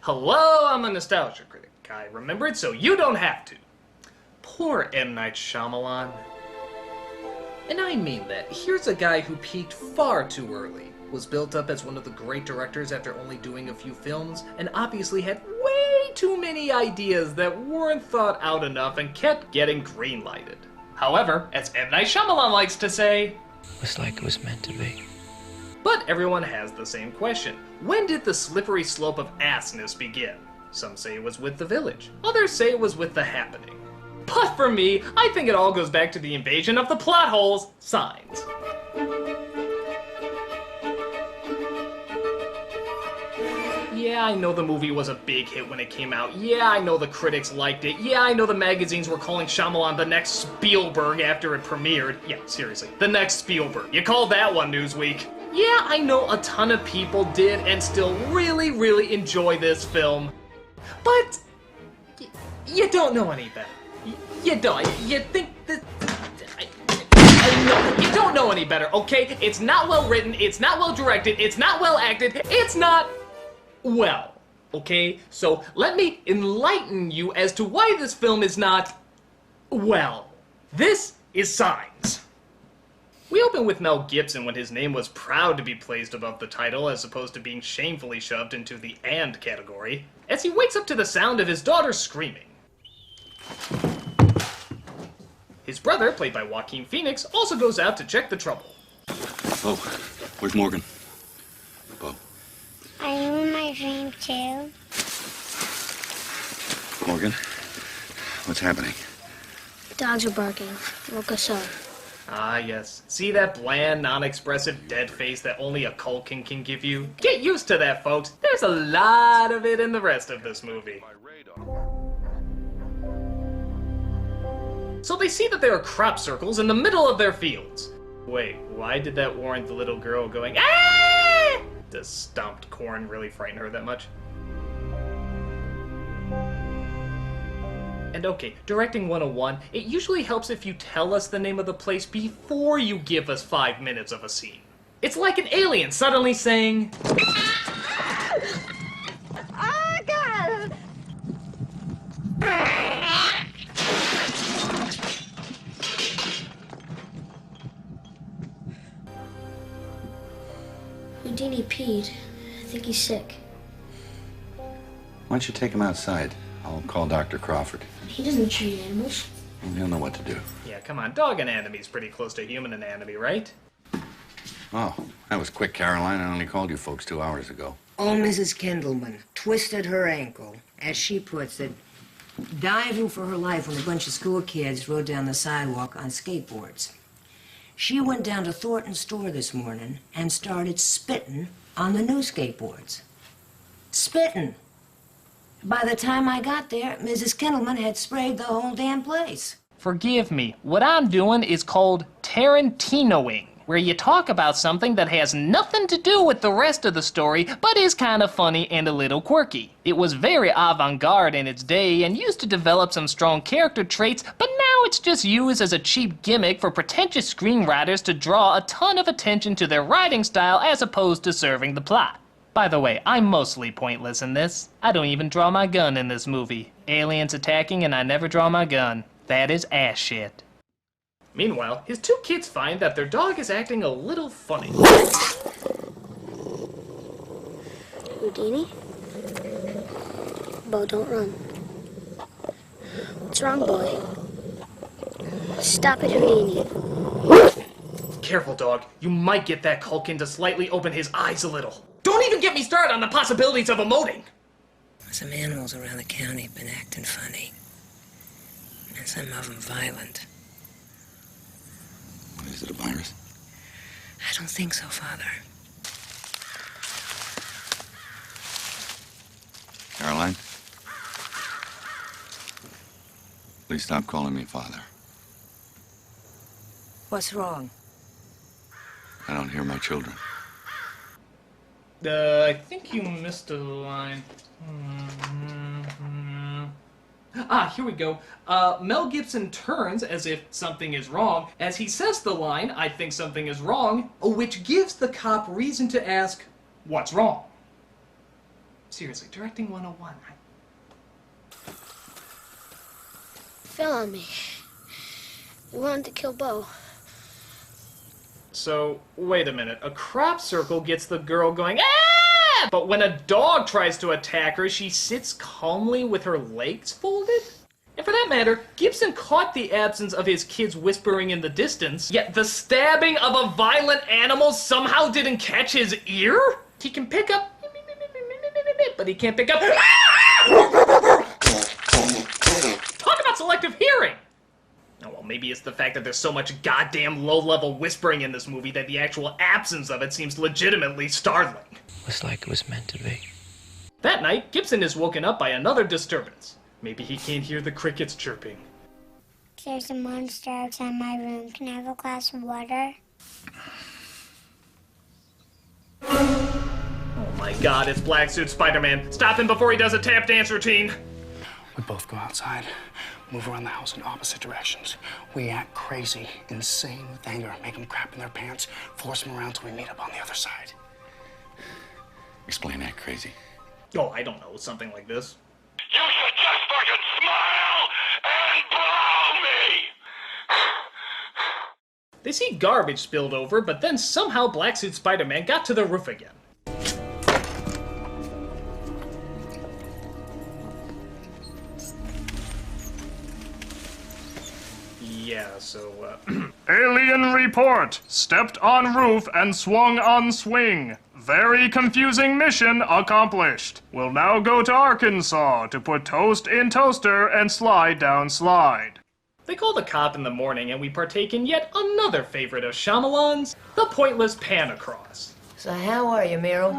Hello, I'm a nostalgia critic. I remembered so you don't have to. Poor M. Night Shyamalan. And I mean that. Here's a guy who peaked far too early, was built up as one of the great directors after only doing a few films, and obviously had way too many ideas that weren't thought out enough and kept getting greenlighted. However, as M. Night Shyamalan likes to say, "It's like it was meant to be." But everyone has the same question. When did the slippery slope of assness begin? Some say it was with The Village. Others say it was with The Happening. But for me, I think it all goes back to the invasion of the plot holes, Signs. Yeah, I know the movie was a big hit when it came out. Yeah, I know the critics liked it. Yeah, I know the magazines were calling Shyamalan the next Spielberg after it premiered. Yeah, seriously, the next Spielberg. You called that one, Newsweek. Yeah, I know a ton of people did and still really, really enjoy this film. But you don't know any better. You don't. You think that... you don't know any better, okay? It's not well written, it's not well directed, it's not well acted, it's not... well, okay? So let me enlighten you as to why this film is not... well. This is Signs. We open with Mel Gibson when his name was proud to be placed above the title as opposed to being shamefully shoved into the "and" category, as he wakes up to the sound of his daughter screaming. His brother, played by Joaquin Phoenix, also goes out to check the trouble. Bo, where's Morgan? Bo. Are you in my dream too? Morgan, what's happening? Dogs are barking. Woke us up. Ah, yes. See that bland, non-expressive, dead face that only a Culkin can give you? Get used to that, folks. There's a lot of it in the rest of this movie. So they see that there are crop circles in the middle of their fields. Wait, why did that warrant the little girl going, "Ah!" Does stomped corn really frighten her that much? And okay, directing 101, it usually helps if you tell us the name of the place before you give us 5 minutes of a scene. It's like an alien suddenly saying... Oh, God! Houdini peed. I think he's sick. Why don't you take him outside? I'll call Dr. Crawford. He doesn't treat animals. He'll know what to do. Yeah, come on, dog anatomy's pretty close to human anatomy, right? Oh, that was quick, Caroline. I only called you folks 2 hours ago. Old Mrs. Kindleman twisted her ankle, as she puts it, diving for her life when a bunch of school kids rode down the sidewalk on skateboards. She went down to Thornton's store this morning and started spitting on the new skateboards. Spitting. By the time I got there, Mrs. Kindleman had sprayed the whole damn place. Forgive me, what I'm doing is called Tarantinoing, where you talk about something that has nothing to do with the rest of the story, but is kind of funny and a little quirky. It was very avant-garde in its day and used to develop some strong character traits, but now it's just used as a cheap gimmick for pretentious screenwriters to draw a ton of attention to their writing style as opposed to serving the plot. By the way, I'm mostly pointless in this. I don't even draw my gun in this movie. Aliens attacking and I never draw my gun. That is ass shit. Meanwhile, his two kids find that their dog is acting a little funny. Houdini? Bo, don't run. What's wrong, boy? Stop it, Houdini. Careful, dog. You might get that Culkin to slightly open his eyes a little. Don't even get me started on the possibilities of emoting! Some animals around the county have been acting funny. And some of them violent. Is it a virus? I don't think so, Father. Caroline? Please stop calling me Father. What's wrong? I don't hear my children. I think you missed a line. Ah, here we go. Mel Gibson turns as if something is wrong. As he says the line, "I think something is wrong," which gives the cop reason to ask, "What's wrong?" Seriously, directing 101. Fell on me. He wanted to kill Bo. So, wait a minute. A crop circle gets the girl going, ah! But when a dog tries to attack her, she sits calmly with her legs folded? And for that matter, Gibson caught the absence of his kids whispering in the distance, yet the stabbing of a violent animal somehow didn't catch his ear? He can pick up, but he can't pick up. Talk about selective hearing! Oh, well, maybe it's the fact that there's so much goddamn low-level whispering in this movie that the actual absence of it seems legitimately startling. Looks like it was meant to be. That night, Gibson is woken up by another disturbance. Maybe he can't hear the crickets chirping. There's a monster outside my room. Can I have a glass of water? Oh my god, it's Black Suit Spider-Man. Stop him before he does a tap dance routine. We both go outside, move around the house in opposite directions. We act crazy, insane with anger, make them crap in their pants, force them around till we meet up on the other side. Explain that crazy. Oh, I don't know, something like this. You should just fucking smile and blow me! They see garbage spilled over, but then somehow Black Suit Spider-Man got to the roof again. Yeah, so, Alien report! Stepped on roof and swung on swing. Very confusing mission accomplished. We'll now go to Arkansas to put toast in toaster and slide down slide. They call the cop in the morning and we partake in yet another favorite of Shyamalan's, the pointless pan across. So how are you, Meryl?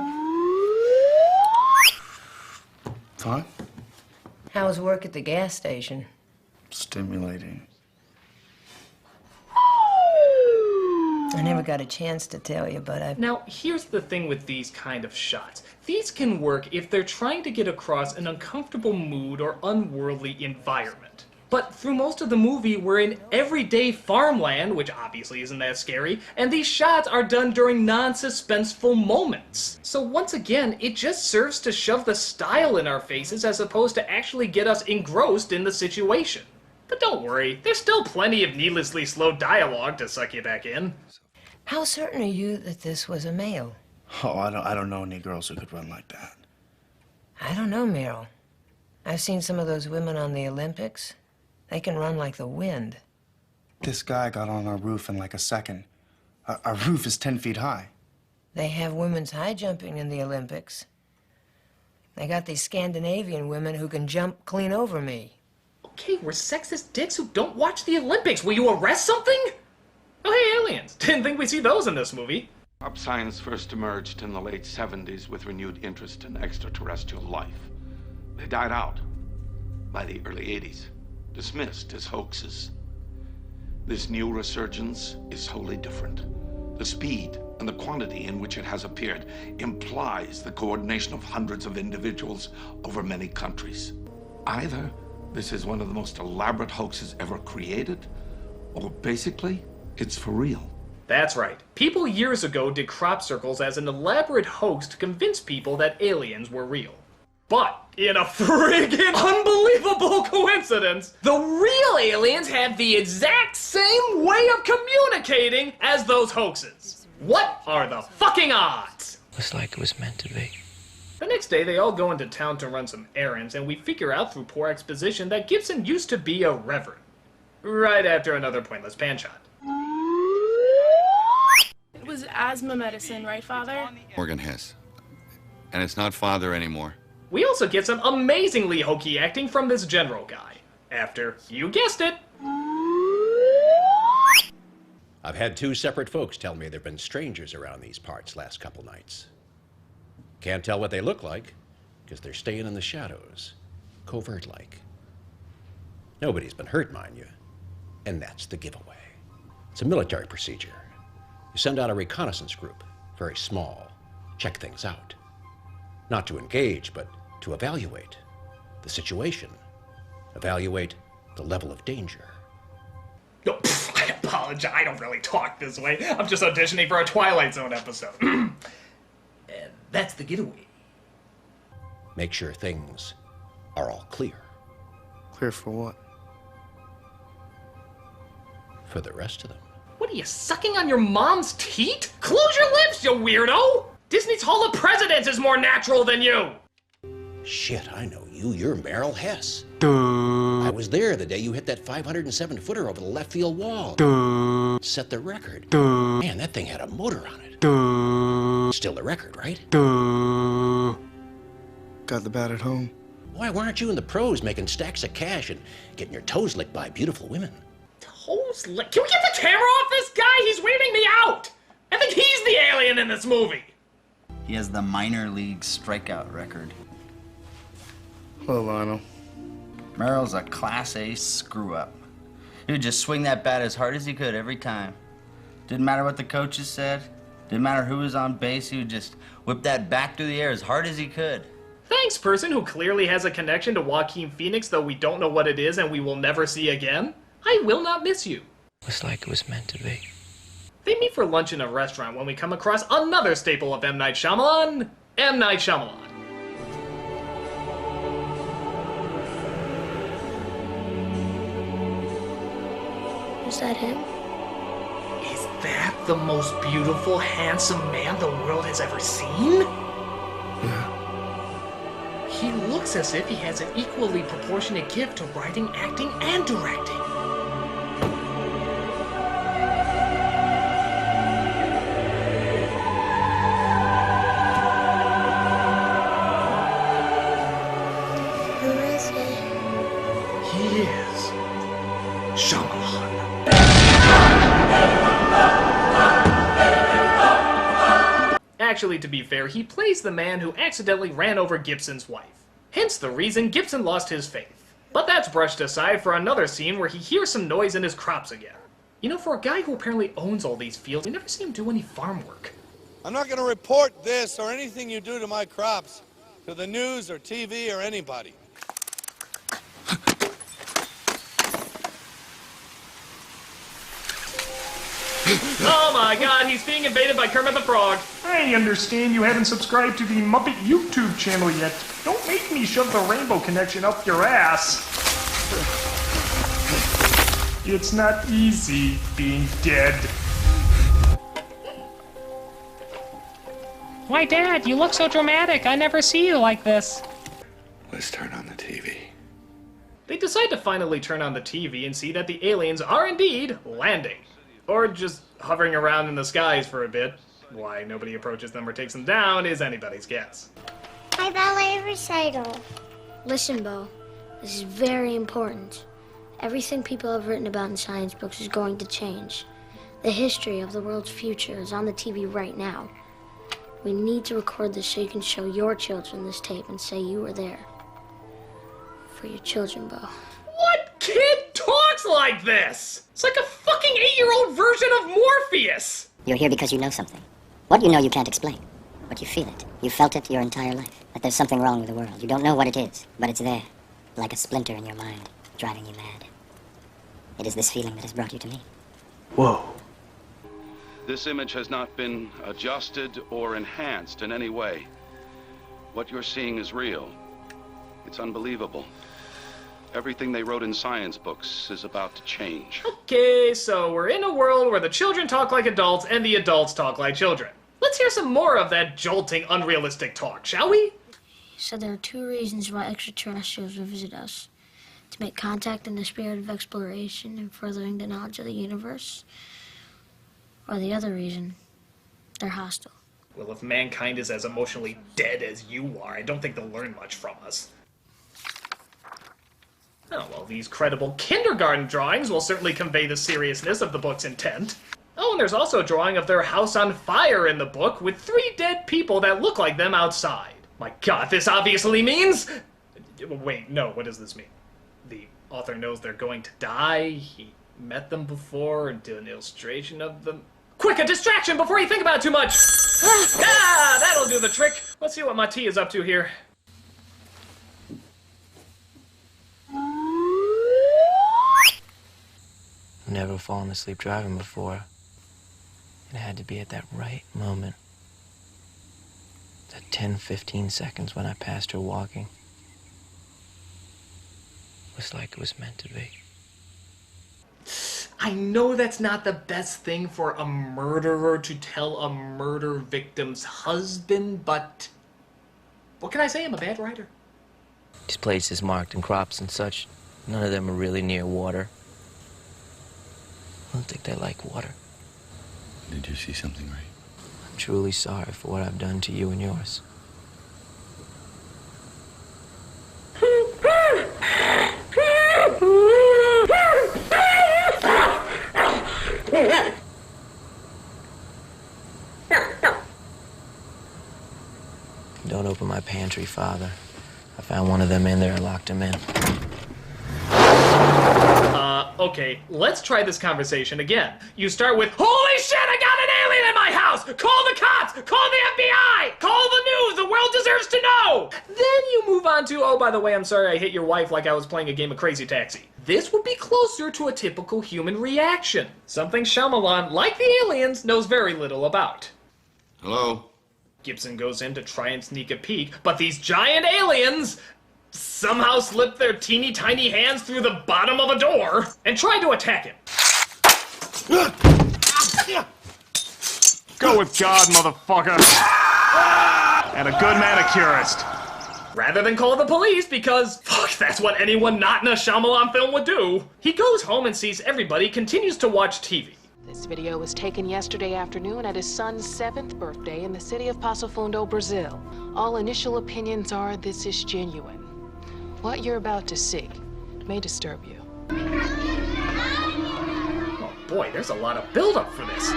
Fine. How was work at the gas station? Stimulating. I never got a chance to tell you, but I've... Now, here's the thing with these kind of shots. These can work if they're trying to get across an uncomfortable mood or unworldly environment. But through most of the movie, we're in everyday farmland, which obviously isn't that scary, and these shots are done during non-suspenseful moments. So once again, it just serves to shove the style in our faces as opposed to actually get us engrossed in the situation. But don't worry, there's still plenty of needlessly slow dialogue to suck you back in. How certain are you that this was a male? Oh, I don't know any girls who could run like that. I don't know, Meryl. I've seen some of those women on the Olympics. They can run like the wind. This guy got on our roof in like a second. Our roof is 10 feet high. They have women's high jumping in the Olympics. They got these Scandinavian women who can jump clean over me. Okay, we're sexist dicks who don't watch the Olympics. Will you arrest something? Oh, hey, aliens. Didn't think we'd see those in this movie. Pop science first emerged in the late 70s with renewed interest in extraterrestrial life. They died out by the early 80s, dismissed as hoaxes. This new resurgence is wholly different. The speed and the quantity in which it has appeared implies the coordination of hundreds of individuals over many countries. Either this is one of the most elaborate hoaxes ever created, or basically, it's for real. That's right. People years ago did crop circles as an elaborate hoax to convince people that aliens were real. But, in a friggin' unbelievable coincidence, the real aliens had the exact same way of communicating as those hoaxes. What are the fucking odds? Looks like it was meant to be. The next day, they all go into town to run some errands, and we figure out through poor exposition that Gibson used to be a reverend. Right after another pointless pan shot. It was asthma medicine, right, Father? Morgan Hess. And it's not father anymore. We also get some amazingly hokey acting from this general guy. After, you guessed it, I've had two separate folks tell me there've been strangers around these parts last couple nights. Can't tell what they look like, because they're staying in the shadows, covert-like. Nobody's been hurt, mind you, and that's the giveaway. It's a military procedure. You send out a reconnaissance group, very small, check things out. Not to engage, but to evaluate the situation, evaluate the level of danger. Oh, I apologize, I don't really talk this way. I'm just auditioning for a Twilight Zone episode. That's the getaway. Make sure things are all clear. Clear for what? For the rest of them. What are you, sucking on your mom's teat? Close your lips, you weirdo! Disney's Hall of Presidents is more natural than you! Shit, I know you. You're Merrill Hess. I was there the day you hit that 507-footer over the left field wall. Set the record. Man, that thing had a motor on it. Still the record, right? Got the bat at home. Why weren't you in the pros making stacks of cash and getting your toes licked by beautiful women? Toes licked? Can we get the camera off this guy? He's weirding me out! I think he's the alien in this movie! He has the minor league strikeout record. Hello, Lionel. Merrill's a Class A screw-up. He would just swing that bat as hard as he could every time. Didn't matter what the coaches said. Didn't matter who was on base. He would just whip that bat through the air as hard as he could. Thanks, person who clearly has a connection to Joaquin Phoenix, though we don't know what it is and we will never see again. I will not miss you. It was like it was meant to be. They meet for lunch in a restaurant when we come across another staple of M. Night Shyamalan, M. Night Shyamalan. Is that him? Is that the most beautiful, handsome man the world has ever seen? Yeah. He looks as if he has an equally proportionate gift to writing, acting, and directing. Who is he? He is Shyamalan. Actually, to be fair, he plays the man who accidentally ran over Gibson's wife. Hence the reason Gibson lost his faith. But that's brushed aside for another scene where he hears some noise in his crops again. You know, for a guy who apparently owns all these fields, we never see him do any farm work. I'm not going to report this or anything you do to my crops to the news or TV or anybody. Oh my god, he's being invaded by Kermit the Frog. I understand you haven't subscribed to the Muppet YouTube channel yet. Don't make me shove the rainbow connection up your ass. It's not easy being dead. Why, Dad, you look so dramatic. I never see you like this. Let's turn on the TV. They decide to finally turn on the TV and see that the aliens are indeed landing. Or just hovering around in the skies for a bit. Why nobody approaches them or takes them down is anybody's guess. My ballet recital. Listen, Bo. This is very important. Everything people have written about in science books is going to change. The history of the world's future is on the TV right now. We need to record this so you can show your children this tape and say you were there. For your children, Bo. What kid talks like this? It's like a fucking 8-year-old version of Morpheus. You're here because you know something. What you know you can't explain, but you feel it. You felt it your entire life, that there's something wrong with the world. You don't know what it is, but it's there, like a splinter in your mind, driving you mad. It is this feeling that has brought you to me. Whoa. This image has not been adjusted or enhanced in any way. What you're seeing is real. It's unbelievable. Everything they wrote in science books is about to change. Okay, so we're in a world where the children talk like adults and the adults talk like children. Let's hear some more of that jolting, unrealistic talk, shall we? So there are two reasons why extraterrestrials will visit us. To make contact in the spirit of exploration and furthering the knowledge of the universe. Or the other reason, they're hostile. Well, if mankind is as emotionally dead as you are, I don't think they'll learn much from us. Oh, well, these credible kindergarten drawings will certainly convey the seriousness of the book's intent. Oh, and there's also a drawing of their house on fire in the book with 3 dead people that look like them outside. My god, this obviously means... Wait, no, what does this mean? The author knows they're going to die, he met them before and did an illustration of them. Quick, a distraction before you think about it too much! Ah, that'll do the trick. Let's see what Mati is up to here. Never fallen asleep driving before. It had to be at that right moment. That 10, 15 seconds when I passed her walking. It was like it was meant to be. I know that's not the best thing for a murderer to tell a murder victim's husband, but what can I say? I'm a bad writer. These places marked in crops and such, none of them are really near water. I don't think they like water. Did you see something, Ray? I'm truly sorry for what I've done to you and yours. Don't open my pantry, Father. I found one of them in there and locked him in. Okay, let's try this conversation again. You start with, "Holy shit, I got an alien in my house! Call the cops! Call the FBI! Call the news! The world deserves to know!" Then you move on to, "Oh, by the way, I'm sorry I hit your wife like I was playing a game of Crazy Taxi." This would be closer to a typical human reaction. Something Shyamalan, like the aliens, knows very little about. Hello? Gibson goes in to try and sneak a peek, but these giant aliens somehow slip their teeny tiny hands through the bottom of a door and try to attack him. Go with God, motherfucker. And a good manicurist. Rather than call the police, because, fuck, that's what anyone not in a Shyamalan film would do. He goes home and sees everybody continues to watch TV. This video was taken yesterday afternoon at his son's 7th birthday in the city of Passo Fundo, Brazil. All initial opinions are this is genuine. What you're about to see may disturb you. Oh boy, there's a lot of build-up for this.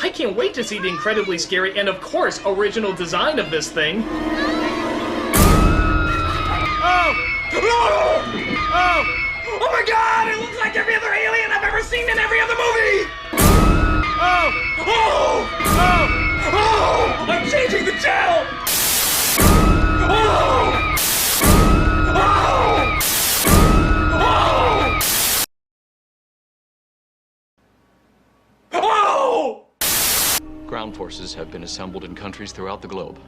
I can't wait to see the incredibly scary and, of course, original design of this thing. Oh! Oh! Oh! Oh my god! It looks like every other alien I've ever seen in every other movie! Oh! Oh! Oh! Oh! I'm changing the channel! Oh! Oh! Oh! Oh! Ground forces have been assembled in countries throughout the globe.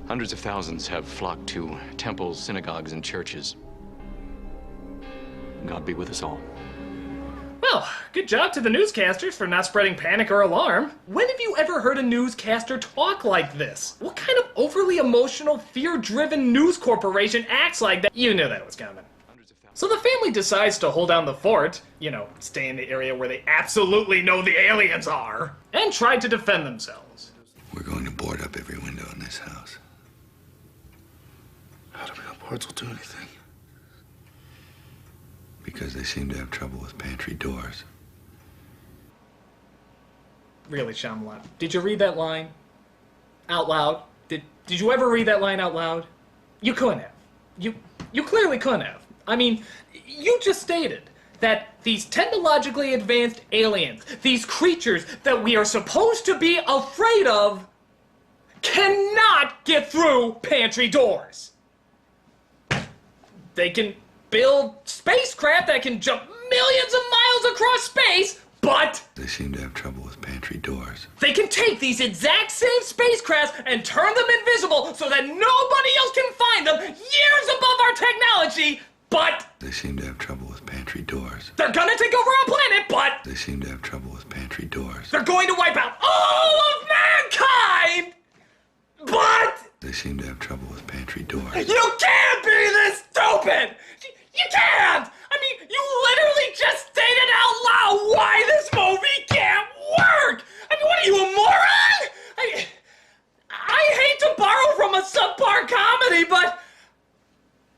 Hundreds of thousands have flocked to temples, synagogues, and churches. God be with us all. Well, good job to the newscasters for not spreading panic or alarm. When have you ever heard a newscaster talk like this? What kind of overly emotional, fear-driven news corporation acts like that? You knew that was coming. So the family decides to hold down the fort, you know, stay in the area where they absolutely know the aliens are, and try to defend themselves. We're going to board up every window in this house. How do we know boards will do anything? Because they seem to have trouble with pantry doors. Really, Shyamalan, did you read that line out loud? Did you ever read that line out loud? You couldn't have. You clearly couldn't have. I mean, you just stated that these technologically advanced aliens, these creatures that we are supposed to be afraid of, cannot get through pantry doors. They can build spacecraft that can jump millions of miles across space, but they seem to have trouble with pantry doors. They can take these exact same spacecrafts and turn them invisible so that nobody else can find them years above our technology, but they seem to have trouble with pantry doors. They're gonna take over our planet, but they seem to have trouble with pantry doors. They're going to wipe out all of mankind, but they seem to have trouble with pantry doors. You can't be this stupid! You can't! I mean, you literally just stated out loud why this movie can't work! I mean, what are you, a moron? I hate to borrow from a subpar comedy, but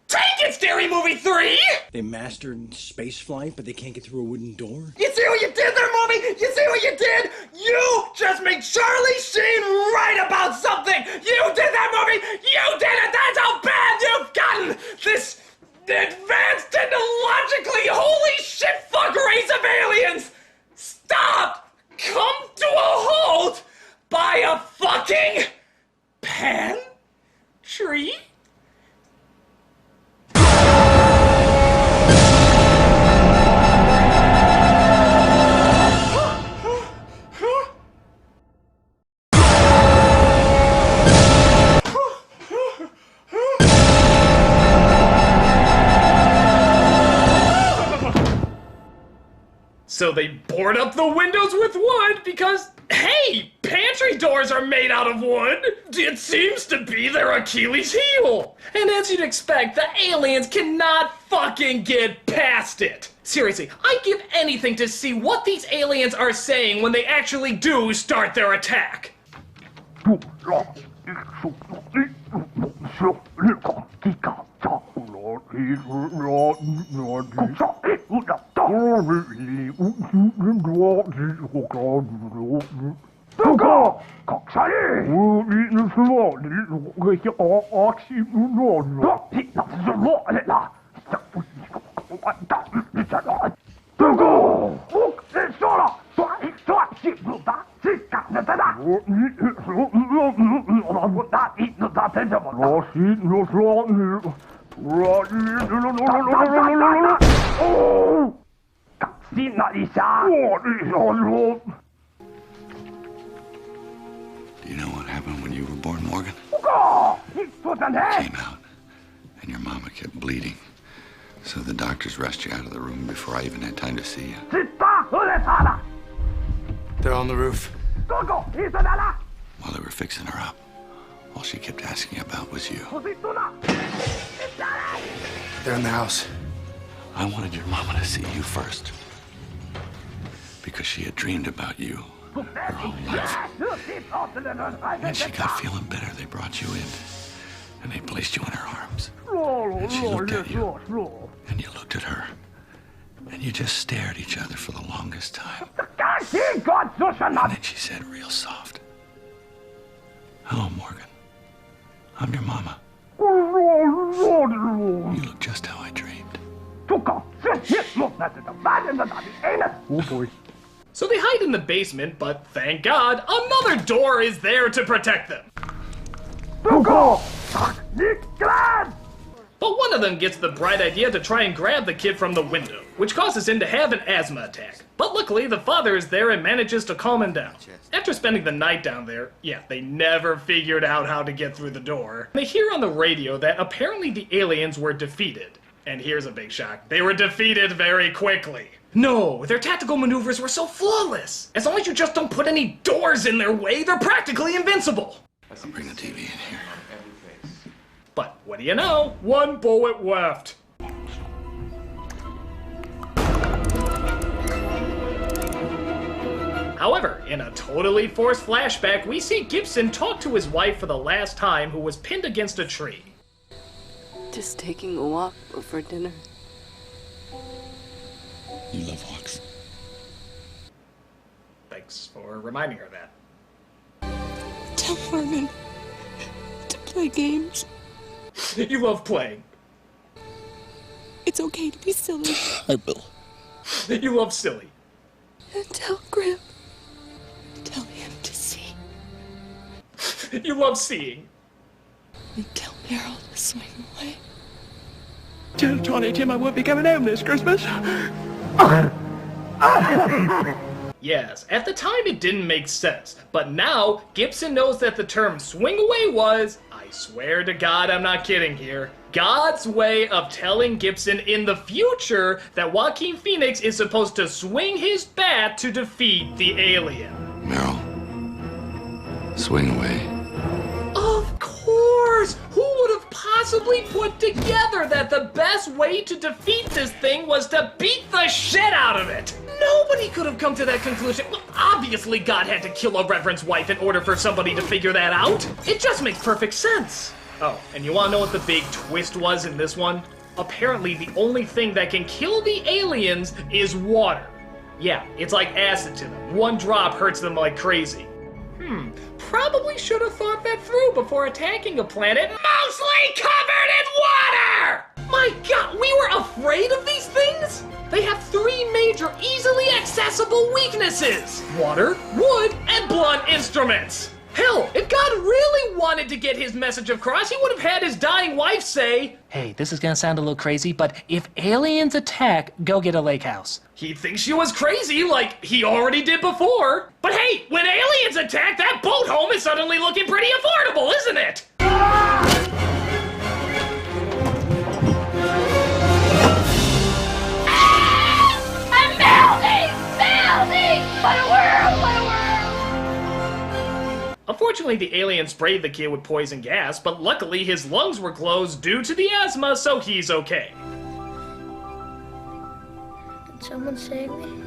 take it, Scary Movie 3! They mastered space flight, but they can't get through a wooden door? You see what you did there, movie? You see what you did? You just made Charlie Sheen right about something! You did that, movie! You did it! That's how bad you've gotten! This advanced technologically holy shit fuck race of aliens! Stop! Come to a halt by a fucking pantry? So they board up the windows with wood because, hey, pantry doors are made out of wood. It seems to be their Achilles heel. And as you'd expect, the aliens cannot fucking get past it. Seriously, I'd give anything to see what these aliens are saying when they actually do start their attack. Do you know what happened when you were born, Morgan? You came out, and your mama kept bleeding. So the doctors rushed you out of the room before I even had time to see you. They're on the roof. While they were fixing her up, all she kept asking about was you. They're in the house. I wanted your mama to see you first. Because she had dreamed about you her whole life. And she got feeling better. They brought you in. And they placed you in her arms. And she looked at you. And you looked at her. And you just stared at each other for the longest time. And then she said real soft, "Hello, Morgan. I'm your mama. You look just how I dreamed." Oh boy. So they hide in the basement, but thank God, another door is there to protect them. But one of them gets the bright idea to try and grab the kid from the window, which causes him to have an asthma attack. But luckily, the father is there and manages to calm him down. After spending the night down there, they never figured out how to get through the door. They hear on the radio that apparently the aliens were defeated. And here's a big shock. They were defeated very quickly. No, their tactical maneuvers were so flawless. As long as you just don't put any doors in their way, they're practically invincible. I'll bring the TV in here. But what do you know? One bullet left. However, in a totally forced flashback, we see Gibson talk to his wife for the last time, who was pinned against a tree. Just taking a walk before dinner. You love walks. Thanks for reminding her that. Tell Norman to play games. You love playing. It's okay to be silly. I will. You love silly. And tell Graham. Tell him to see. You love seeing. And tell Meryl to swing away. Tell Tony Tim I won't be coming home this Christmas. Yes, at the time it didn't make sense, but now Gibson knows that the term swing away was, I swear to God I'm not kidding here, God's way of telling Gibson in the future that Joaquin Phoenix is supposed to swing his bat to defeat the alien. Meryl, swing away. Of course! Who would have possibly put together that the best way to defeat this thing was to beat the shit out of it? Nobody could have come to that conclusion. Well, obviously God had to kill a reverend's wife in order for somebody to figure that out. It just makes perfect sense. Oh, and you wanna know what the big twist was in this one? Apparently the only thing that can kill the aliens is water. Yeah, it's like acid to them. One drop hurts them like crazy. Probably should have thought that through before attacking a planet mostly covered in water! My God, we were afraid of these things? They have three major, easily accessible weaknesses: water, wood, and blunt instruments. Hell, if God really wanted to get his message across, he would have had his dying wife say, "Hey, this is gonna sound a little crazy, but if aliens attack, go get a lake house." He'd think she was crazy like he already did before. But hey, when aliens attack, that boat home is suddenly looking pretty affordable, isn't it? I'm melting! Unfortunately, the alien sprayed the kid with poison gas, but luckily his lungs were closed due to the asthma, so he's okay. Did someone save me?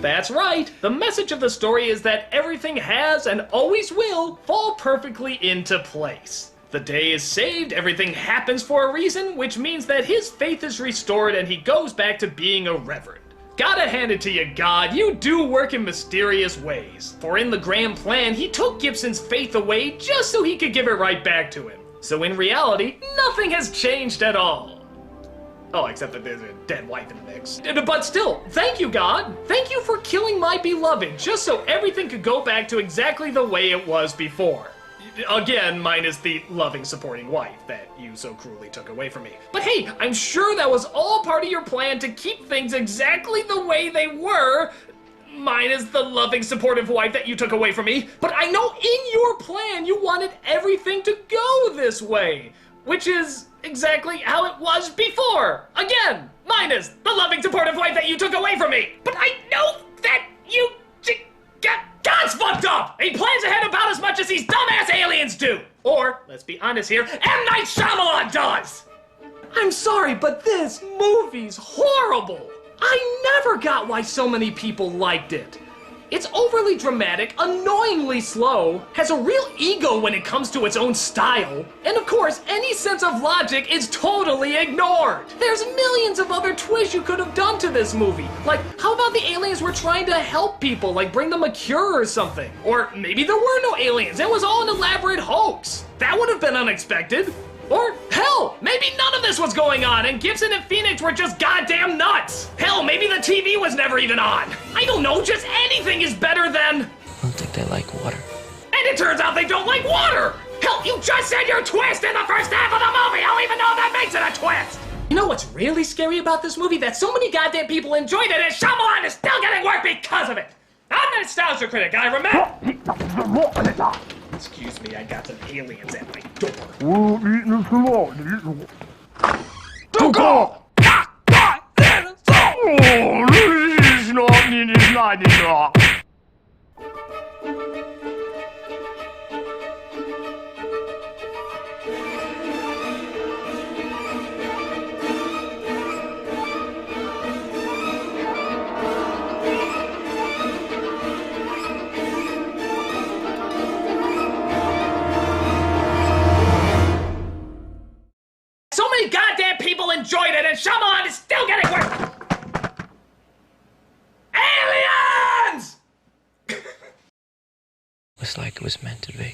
That's right. The message of the story is that everything has and always will fall perfectly into place. The day is saved, everything happens for a reason, which means that his faith is restored and he goes back to being a reverend. Gotta hand it to you, God, you do work in mysterious ways. For in the grand plan, he took Gibson's faith away just so he could give it right back to him. So in reality, nothing has changed at all. Oh, except that there's a dead wife in the mix. But still, thank you, God. Thank you for killing my beloved, just so everything could go back to exactly the way it was before. Again, minus the loving, supporting wife that you so cruelly took away from me. But hey, I'm sure that was all part of your plan to keep things exactly the way they were, minus the loving, supportive wife that you took away from me. But I know in your plan you wanted everything to go this way, which is exactly how it was before. Again, minus the loving, supportive wife that you took away from me. But I know that you... God's fucked up! He plans ahead about as much as these dumbass aliens do! Or, let's be honest here, M. Night Shyamalan does! I'm sorry, but this movie's horrible! I never got why so many people liked it. It's overly dramatic, annoyingly slow, has a real ego when it comes to its own style, and of course, any sense of logic is totally ignored. There's millions of other twists you could have done to this movie. Like, how about the aliens were trying to help people, like bring them a cure or something? Or maybe there were no aliens, it was all an elaborate hoax. That would have been unexpected. Or, hell, maybe none of this was going on and Gibson and Phoenix were just goddamn nuts! Hell, maybe the TV was never even on! I don't know, just anything is better than... I don't think they like water. And it turns out they don't like water! Hell, you just said your twist in the first half of the movie! I don't even know if that makes it a twist! You know what's really scary about this movie? That so many goddamn people enjoyed it and Shyamalan is still getting work because of it! I'm a nostalgia critic, I remember... Excuse me, I got some aliens at my door. So many goddamn people enjoyed it, and Shyamalan is still getting work. Aliens! Looks like it was meant to be.